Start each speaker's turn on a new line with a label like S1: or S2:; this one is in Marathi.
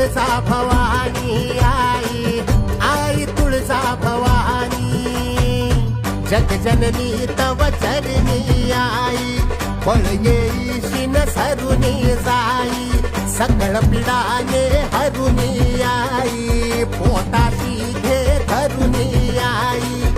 S1: तुळजा भवानी आई, आई तुळजा भवानी. जगजननी तव चरणी आई, पळ येईशिन सरुनी जाई. सकळ पिडाने हरुनी आई, पोटाशी घे धरुनी आई.